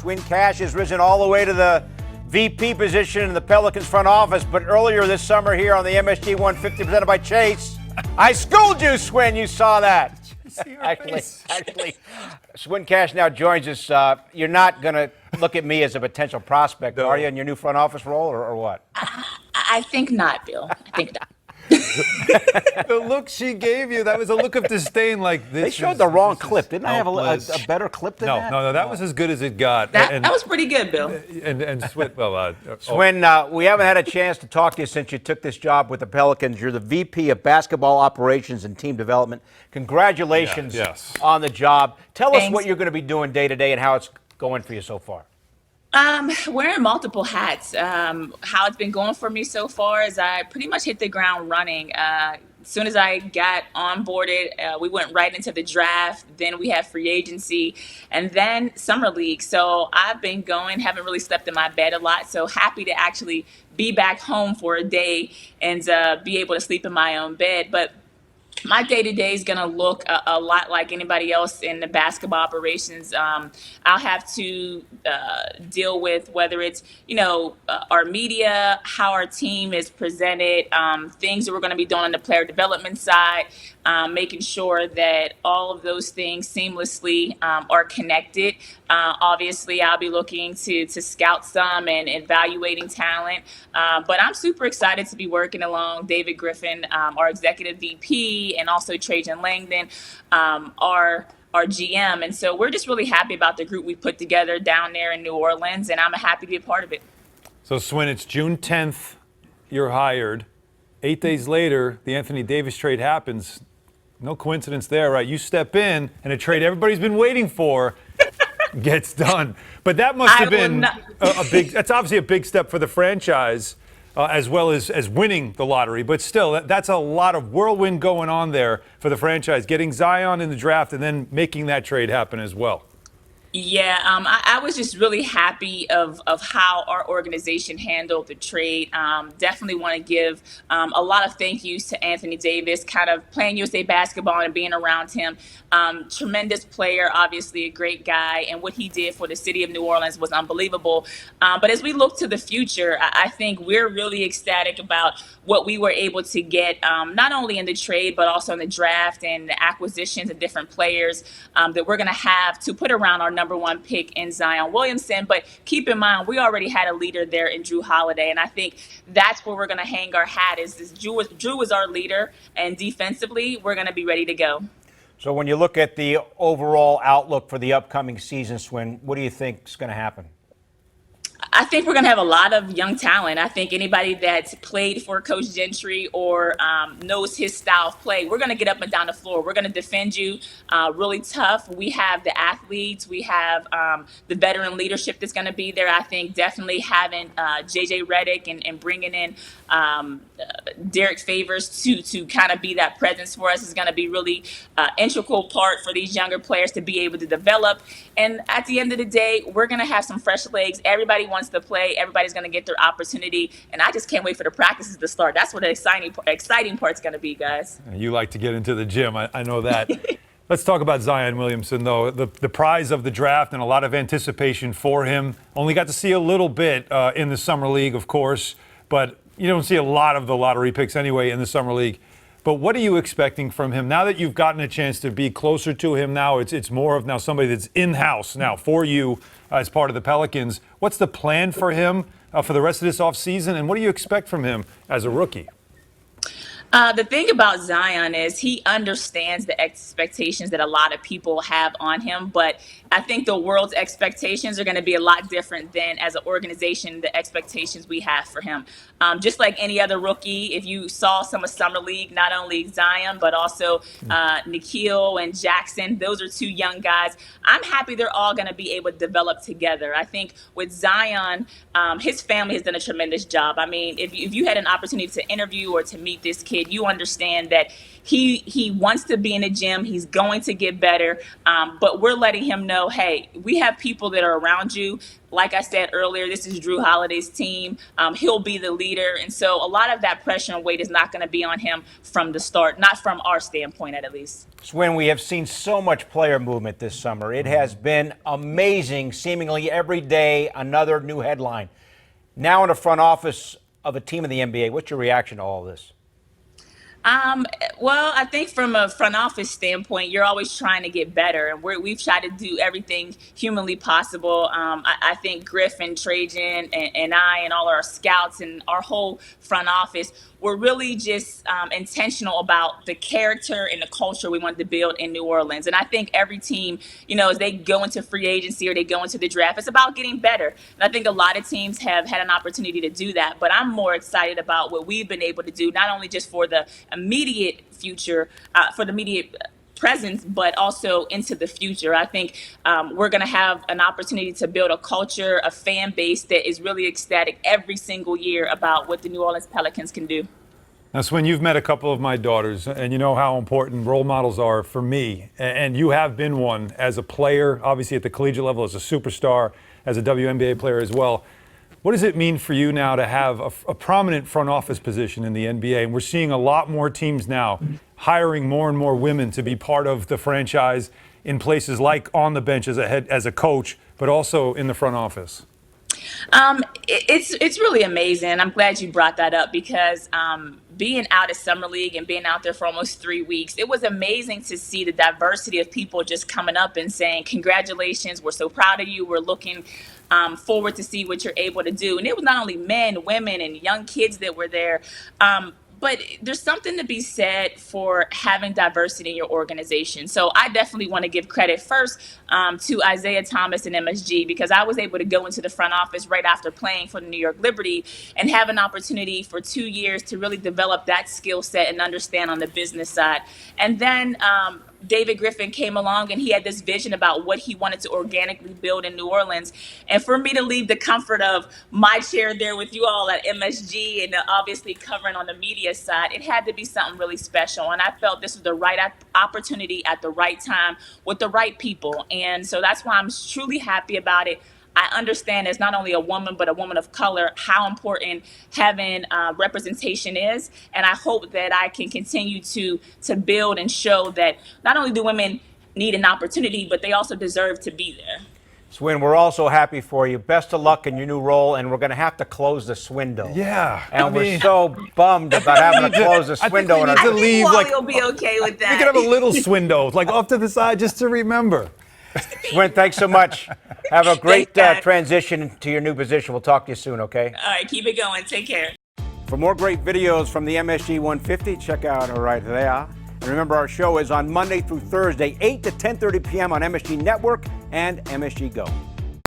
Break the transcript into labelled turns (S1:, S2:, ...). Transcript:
S1: Swin Cash has risen all the way to the VP position in the Pelicans front office, but earlier this summer here on the MSG 150 presented by Chase, I schooled you, Swin. You saw that. Actually, Swin Cash now joins us. You're not going to look at me as a potential prospect, are you, in your new front office role, or what?
S2: I think not, Bill. I think not.
S3: The look she gave you, that was a look of disdain like this.
S1: They showed the wrong clip. Didn't I have a better clip than that?
S3: No, that was as good as it got.
S2: That was pretty good, Bill.
S3: And Swin,
S1: Swin, we haven't had a chance to talk to you since you took this job with the Pelicans. You're the VP of Basketball Operations and Team Development. Congratulations on the job. Tell us what you're going to be doing day to day and how it's going for you so far.
S2: Wearing multiple hats. How it's been going for me so far is I pretty much hit the ground running. As soon as I got onboarded, we went right into the draft. Then we had free agency and then summer league. So I've been going, haven't really slept in my bed a lot. So happy to actually be back home for a day and be able to sleep in my own bed. But my day-to-day is going to look a lot like anybody else in the basketball operations. I'll have to deal with whether it's, our media, how our team is presented, things that we're going to be doing on the player development side, making sure that all of those things seamlessly are connected. Obviously, I'll be looking to scout some and evaluating talent. But I'm super excited to be working along David Griffin, our executive VP, and also Trajan Langdon, our GM. And so we're just really happy about the group we put together down there in New Orleans, and I'm happy to be a part of it.
S3: So, Swin, it's June 10th. You're hired. 8 days later, the Anthony Davis trade happens. No coincidence there, right? You step in, and a trade everybody's been waiting for gets done. But that must have been a big – that's obviously a big step for the franchise. As well as winning the lottery. But still, that's a lot of whirlwind going on there for the franchise, getting Zion in the draft and then making that trade happen as well.
S2: Yeah, I was just really happy of how our organization handled the trade. Definitely want to give a lot of thank yous to Anthony Davis, kind of playing USA basketball and being around him. Tremendous player, obviously a great guy, and what he did for the city of New Orleans was unbelievable. But as we look to the future, I think we're really ecstatic about what we were able to get, not only in the trade, but also in the draft and the acquisitions of different players that we're going to have to put around our number one pick in Zion Williamson. But keep in mind, we already had a leader there in Drew Holiday. And I think that's where we're going to hang our hat is this Drew is our leader. And defensively, we're going to be ready to go.
S1: So when you look at the overall outlook for the upcoming season, Swin, what do you think is going to happen?
S2: I think we're going to have a lot of young talent. I think anybody that's played for Coach Gentry or knows his style of play, we're going to get up and down the floor. We're going to defend you really tough. We have the athletes. We have the veteran leadership that's going to be there. I think definitely having J.J. Redick and bringing in Derek Favors to kind of be that presence for us is going to be really integral part for these younger players to be able to develop. And at the end of the day, we're going to have some fresh legs. Everybody wants to play. Everybody's going to get their opportunity. And I just can't wait for the practices to start. That's what the exciting part's going to be, guys.
S3: You like to get into the gym. I know that. Let's talk about Zion Williamson, though. The prize of the draft and a lot of anticipation for him. Only got to see a little bit in the Summer League, of course. But you don't see a lot of the lottery picks anyway in the Summer League. But what are you expecting from him now that you've gotten a chance to be closer to him now? It's more of now somebody that's in-house now for you as part of the Pelicans. What's the plan for him for the rest of this offseason, and what do you expect from him as a rookie?
S2: The thing about Zion is he understands the expectations that a lot of people have on him, but I think the world's expectations are going to be a lot different than, as an organization, the expectations we have for him. Just like any other rookie, if you saw some of Summer League, not only Zion, but also Nikhil and Jackson, those are two young guys. I'm happy they're all going to be able to develop together. I think with Zion, his family has done a tremendous job. I mean, if you had an opportunity to interview or to meet this kid, kid, you understand that he wants to be in the gym. He's going to get better. But we're letting him know, hey, we have people that are around you. Like I said earlier, this is Drew Holiday's team. He'll be the leader. And so a lot of that pressure and weight is not going to be on him from the start, not from our standpoint at least.
S1: Swin, we have seen so much player movement this summer. It has been amazing. Seemingly every day, another new headline. Now in the front office of a team in the NBA, what's your reaction to all of this?
S2: Well, I think from a front office standpoint, you're always trying to get better, and we've tried to do everything humanly possible. I think Griff and Trajan and I and all our scouts and our whole front office, we're really just intentional about the character and the culture we wanted to build in New Orleans. And I think every team, as they go into free agency or they go into the draft, it's about getting better. And I think a lot of teams have had an opportunity to do that. But I'm more excited about what we've been able to do, not only just for the immediate future, for the immediate presence, but also into the future. I think we're going to have an opportunity to build a culture, a fan base that is really ecstatic every single year about what the New Orleans Pelicans can do.
S3: Now, Swin, you've met a couple of my daughters, and you know how important role models are for me. And you have been one as a player, obviously at the collegiate level, as a superstar, as a WNBA player as well. What does it mean for you now to have a prominent front office position in the NBA? And we're seeing a lot more teams now hiring more and more women to be part of the franchise in places like on the bench as a coach, but also in the front office.
S2: It's really amazing. I'm glad you brought that up because being out at Summer League and being out there for almost 3 weeks, it was amazing to see the diversity of people just coming up and saying, congratulations, we're so proud of you. We're looking forward to see what you're able to do. And it was not only men, women, and young kids that were there. But there's something to be said for having diversity in your organization. So I definitely want to give credit first to Isaiah Thomas and MSG because I was able to go into the front office right after playing for the New York Liberty and have an opportunity for 2 years to really develop that skill set and understand on the business side. And then David Griffin came along and he had this vision about what he wanted to organically build in New Orleans. And for me to leave the comfort of my chair there with you all at MSG and obviously covering on the media side, it had to be something really special. And I felt this was the right opportunity at the right time with the right people. And so that's why I'm truly happy about it. I understand as not only a woman, but a woman of color, how important having representation is. And I hope that I can continue to build and show that not only do women need an opportunity, but they also deserve to be there.
S1: Swin, we're also happy for you. Best of luck in your new role, and we're going to have to close the swindle.
S3: Yeah.
S1: And we're so bummed about having to close the swindle.
S2: I think Wally will be okay with that.
S3: We could have a little swindle, like off to the side, just to remember.
S1: Swin, thanks so much. Have a great transition to your new position. We'll talk to you soon, okay?
S2: All right, keep it going. Take care.
S1: For more great videos from the MSG 150, check out right there. And remember, our show is on Monday through Thursday, 8 to 10:30 p.m. on MSG Network and MSG Go.